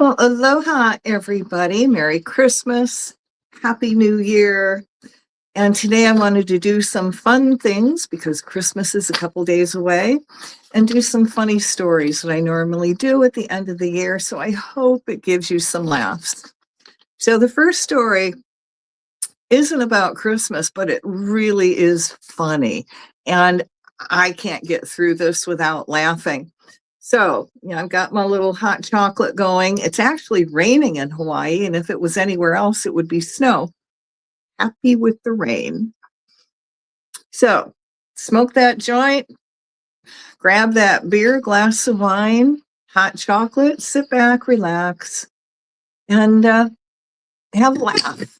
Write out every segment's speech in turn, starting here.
Well, aloha, everybody. Merry Christmas. Happy New Year. And today I wanted to do some fun things because Christmas is a couple days away and do some funny stories that I normally do at the end of the year. So I hope it gives you some laughs. So the first story isn't about Christmas, but it really is funny. And I can't get through this without laughing. So, I've got my little hot chocolate going. It's actually raining in Hawaii, and if it was anywhere else, it would be snow. Happy with the rain. So, smoke that joint, grab that beer, glass of wine, hot chocolate, sit back, relax, and have a laugh.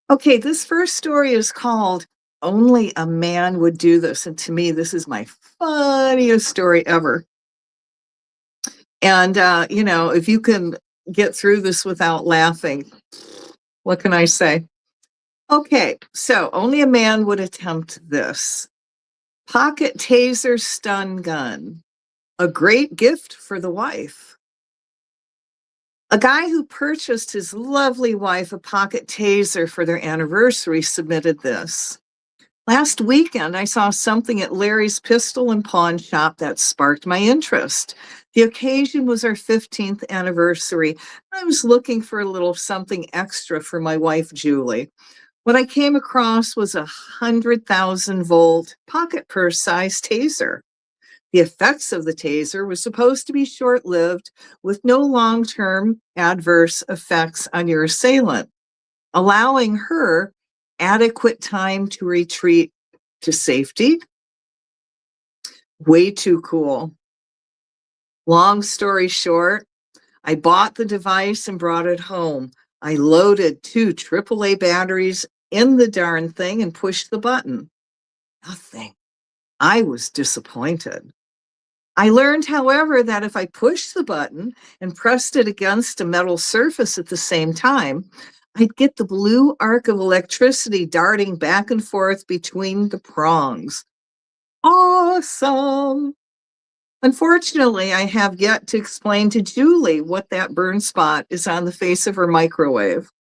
Okay, this first story is called Only a Man Would Do This. And to me, this is my funniest story ever. And, if you can get through this without laughing, what can I say? Okay, so only a man would attempt this. Pocket taser stun gun, a great gift for the wife. A guy who purchased his lovely wife a pocket taser for their anniversary submitted this. Last weekend, I saw something at Larry's Pistol and Pawn Shop that sparked my interest. The occasion was our 15th anniversary. I was looking for a little something extra for my wife, Julie. What I came across was a 100,000-volt pocket purse-sized taser. The effects of the taser were supposed to be short-lived with no long-term adverse effects on your assailant, allowing her adequate time to retreat to safety. Way too cool. Long story short, I bought the device and brought it home. I loaded 2 AAA batteries in the darn thing and pushed the button. Nothing. I was disappointed. I learned, however, that if I pushed the button and pressed it against a metal surface at the same time, I'd get the blue arc of electricity darting back and forth between the prongs. Awesome! Unfortunately, I have yet to explain to Julie what that burn spot is on the face of her microwave.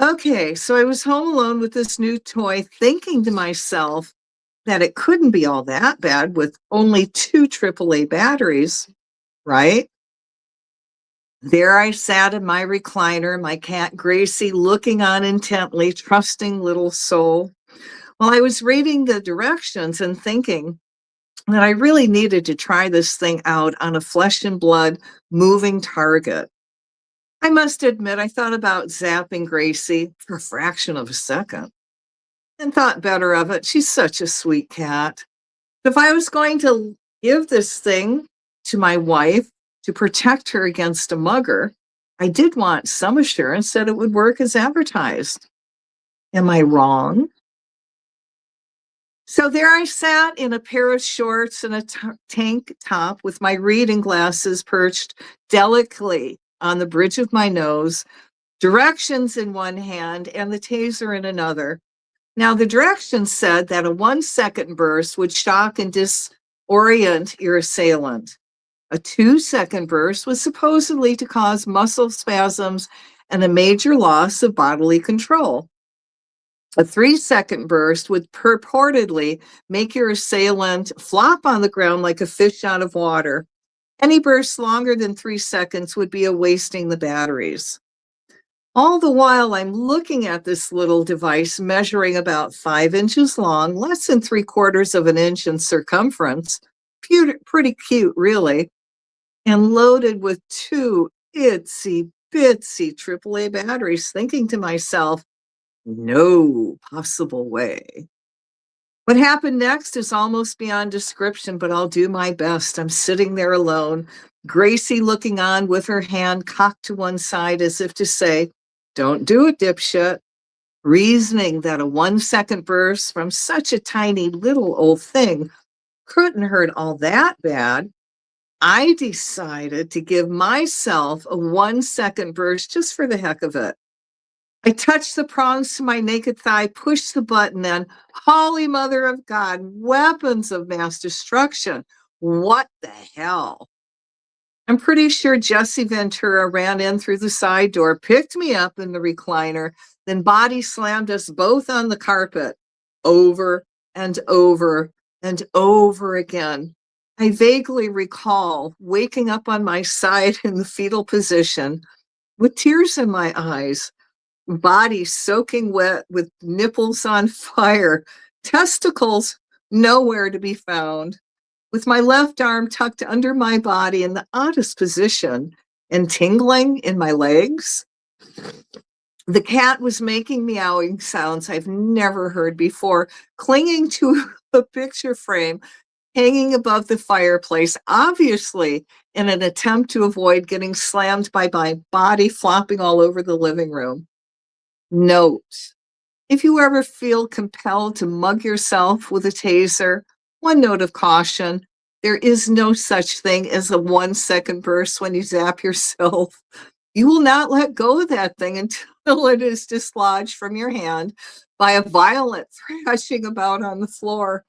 Okay, so I was home alone with this new toy, thinking to myself that it couldn't be all that bad with only 2 AAA batteries, right? There I sat in my recliner, my cat Gracie looking on intently, trusting little soul, while I was reading the directions and thinking that I really needed to try this thing out on a flesh and blood moving target. I must admit, I thought about zapping Gracie for a fraction of a second and thought better of it. She's such a sweet cat. If I was going to give this thing to my wife to protect her against a mugger, I did want some assurance that it would work as advertised. Am I wrong? So there I sat in a pair of shorts and a tank top with my reading glasses perched delicately on the bridge of my nose, directions in one hand and the taser in another. Now, the directions said that a 1-second burst would shock and disorient your assailant. A 2-second burst was supposedly to cause muscle spasms and a major loss of bodily control. A 3-second burst would purportedly make your assailant flop on the ground like a fish out of water. Any burst longer than 3 seconds would be a wasting the batteries. All the while, I'm looking at this little device measuring about 5 inches long, less than 3/4 of an inch in circumference, pretty cute, really, and loaded with 2 itsy bitsy AAA batteries, thinking to myself, no possible way. What happened next is almost beyond description, but I'll do my best. I'm sitting there alone, Gracie looking on with her hand cocked to one side as if to say, don't do it, dipshit. Reasoning that a 1-second burst from such a tiny little old thing couldn't hurt all that bad, I decided to give myself a 1-second burst just for the heck of it. I touched the prongs to my naked thigh, pushed the button, and holy mother of God, weapons of mass destruction. What the hell? I'm pretty sure Jesse Ventura ran in through the side door, picked me up in the recliner, then body slammed us both on the carpet over and over and over again. I vaguely recall waking up on my side in the fetal position with tears in my eyes, body soaking wet with nipples on fire, testicles nowhere to be found, with my left arm tucked under my body in the oddest position and tingling in my legs. The cat was making meowing sounds I've never heard before, clinging to a picture frame hanging above the fireplace, obviously in an attempt to avoid getting slammed by my body flopping all over the living room. Note: if you ever feel compelled to mug yourself with a taser, one note of caution: there is no such thing as a 1 second burst when you zap yourself. You will not let go of that thing until it is dislodged from your hand by a violent thrashing about on the floor.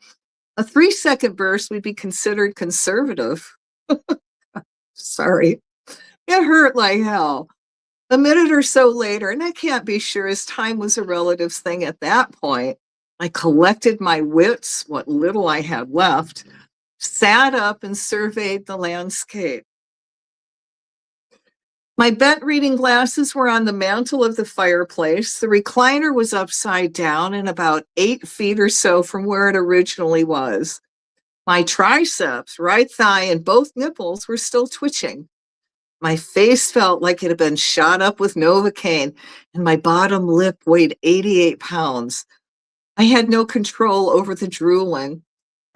A 3 second burst would be considered conservative. Sorry. It hurt like hell. A minute or so later, and I can't be sure as time was a relative thing at that point, I collected my wits, what little I had left, sat up and surveyed the landscape. My bent reading glasses were on the mantle of the fireplace. The recliner was upside down and about 8 feet or so from where it originally was. My triceps, right thigh, and both nipples were still twitching. My face felt like it had been shot up with Novocaine, and my bottom lip weighed 88 pounds. I had no control over the drooling.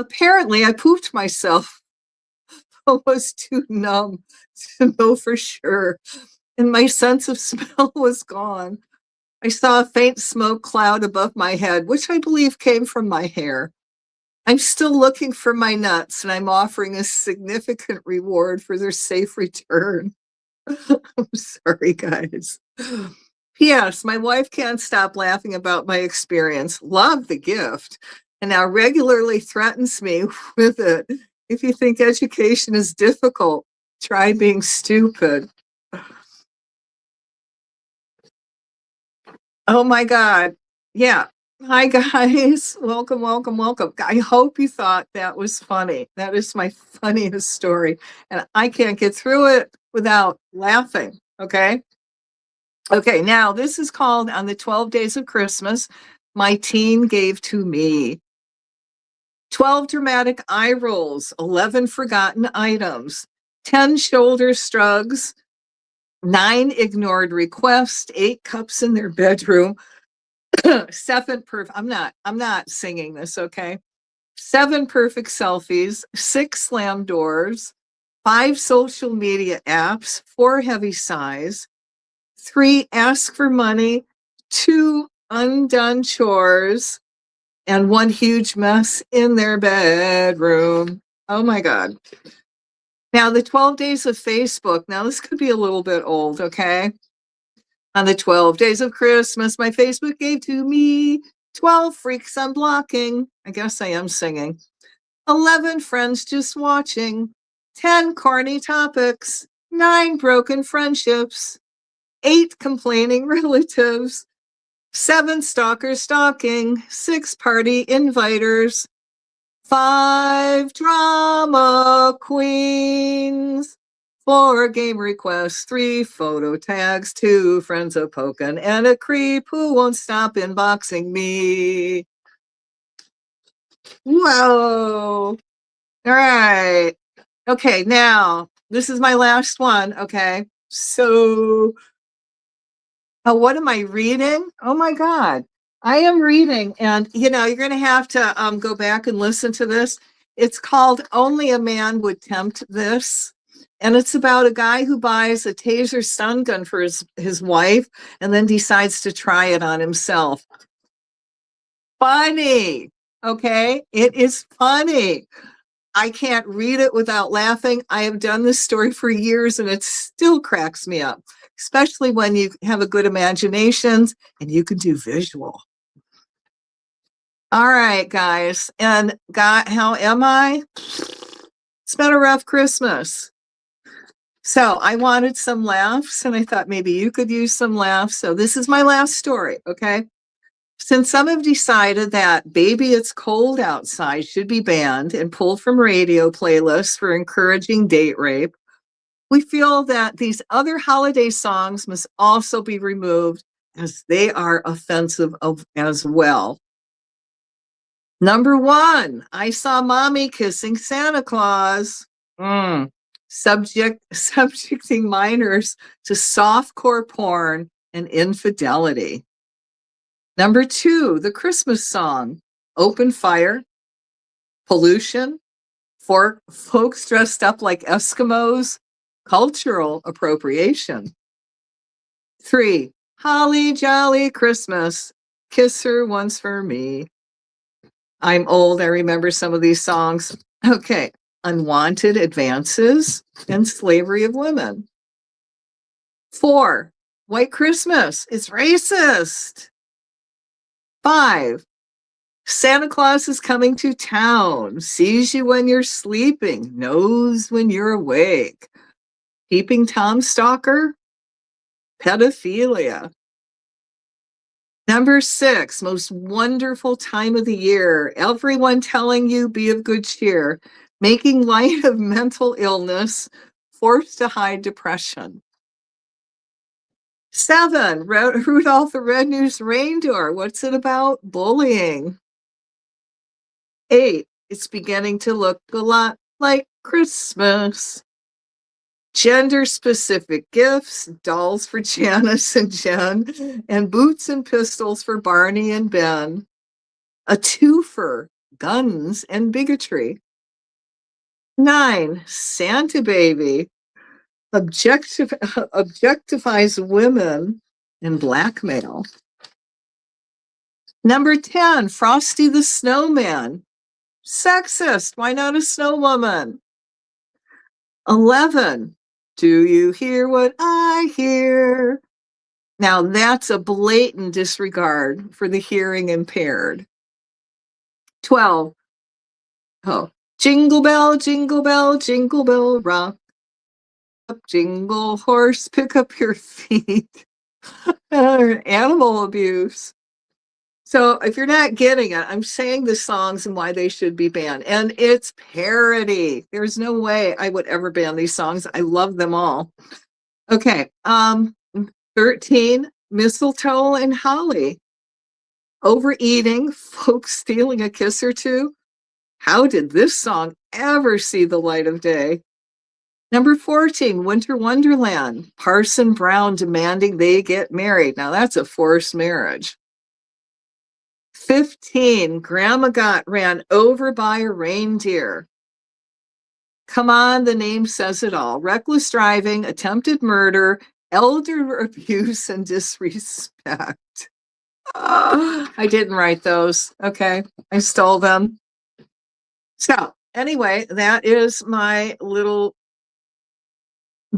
Apparently, I pooped myself. I was too numb to know for sure, and my sense of smell was gone. I saw a faint smoke cloud above my head, which I believe came from my hair. I'm still looking for my nuts, and I'm offering a significant reward for their safe return. I'm sorry, guys. P.S. My wife can't stop laughing about my experience. Love the gift, and now regularly threatens me with it. If you think education is difficult, try being stupid. Oh my God. Yeah. Hi, guys. Welcome, welcome, welcome. I hope you thought that was funny. That is my funniest story. And I can't get through it without laughing. Okay. Okay. Now, this is called On the 12 Days of Christmas, My Teen Gave to Me. 12 dramatic eye rolls, 11 forgotten items, 10 shoulder shrugs, 9 ignored requests, 8 cups in their bedroom, 7 perfect. I'm not singing this, okay? 7 perfect selfies, 6 slam doors, 5 social media apps, 4 heavy sighs, 3 ask for money, 2 undone chores, and 1 huge mess in their bedroom. Oh my God. Now, the 12 days of Facebook. Now, this could be a little bit old, okay? On the 12 days of Christmas, my Facebook gave to me 12 freaks unblocking. I guess I am singing. 11 friends just watching. 10 corny topics. 9 broken friendships. 8 complaining relatives. 7 stalkers stalking. 6 party inviters. 5 drama queens. 4 game requests, 3 photo tags, 2 friends a pokin', and a creep who won't stop inboxing me. Whoa. All right. Okay, now this is my last one. Okay. So, what am I reading? Oh my God. I am reading, and you're going to have to go back and listen to this. It's called Only a Man Would Tempt This. And it's about a guy who buys a taser stun gun for his wife and then decides to try it on himself. Funny. Okay. It is funny. I can't read it without laughing. I have done this story for years and it still cracks me up, especially when you have a good imagination and you can do visual. All right, guys. And God, how am I? It's been a rough Christmas. So I wanted some laughs, and I thought maybe you could use some laughs. So this is my last story, okay? Since some have decided that Baby It's Cold Outside should be banned and pulled from radio playlists for encouraging date rape, we feel that these other holiday songs must also be removed as they are offensive as well. Number one, I Saw Mommy Kissing Santa Claus. Subjecting minors to softcore porn and infidelity. Number two, the Christmas song, Open Fire, pollution, folks dressed up like Eskimos, cultural appropriation. Three, Holly Jolly Christmas, Kiss Her Once for Me. I'm old, I remember some of these songs. Okay, unwanted advances and slavery of women. Four, White Christmas, it's racist. Five, Santa Claus is coming to town, sees you when you're sleeping, knows when you're awake. Peeping Tom Stalker, pedophilia. Number six, most wonderful time of the year. Everyone telling you be of good cheer, making light of mental illness, forced to hide depression. Seven, Rudolph the Red-Nosed Reindeer. What's it about? Bullying. Eight, it's beginning to look a lot like Christmas. Gender-specific gifts, dolls for Janice and Jen, and boots and pistols for Barney and Ben. A twofer, guns and bigotry. 9, Santa Baby, objectifies women and blackmail. Number 10, Frosty the Snowman, sexist, why not a snow woman? 11, Do you hear what I hear? Now that's a blatant disregard for the hearing impaired. 12, jingle bell, jingle bell, jingle bell rock. Jingle horse, pick up your feet. Animal abuse. So if you're not getting it, I'm saying the songs and why they should be banned. And it's parody. There's no way I would ever ban these songs. I love them all. Okay. 13, mistletoe and holly. Overeating, folks stealing a kiss or two. How did this song ever see the light of day? Number 14, Winter Wonderland. Parson Brown demanding they get married. Now that's a forced marriage. 15, Grandma got ran over by a reindeer. Come on, the name says it all. Reckless driving, attempted murder, elder abuse, and disrespect. I didn't write those. Okay, I stole them. So anyway, that is my little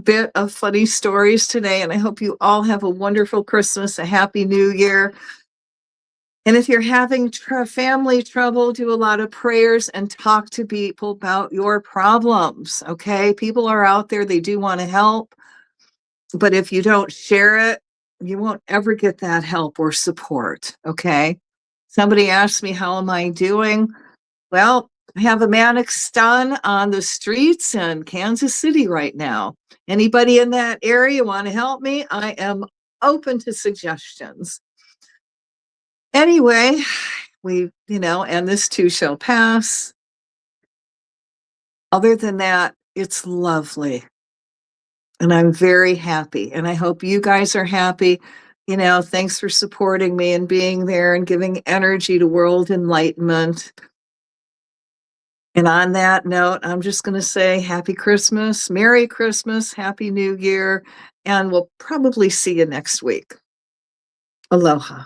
bit of funny stories today, and I hope you all have a wonderful Christmas, a happy new year. And if you're having family trouble, do a lot of prayers and talk to people about your problems, okay? People are out there, they do want to help, but if you don't share it, you won't ever get that help or support, okay? Somebody asked me, how am I doing? Well, I have a manic stun on the streets in Kansas City right now. Anybody in that area want to help me? I am open to suggestions. Anyway, and this too shall pass. Other than that, it's lovely. And I'm very happy. And I hope you guys are happy. Thanks for supporting me and being there and giving energy to world enlightenment. And on that note, I'm just going to say Happy Christmas, Merry Christmas, Happy New Year, and we'll probably see you next week. Aloha.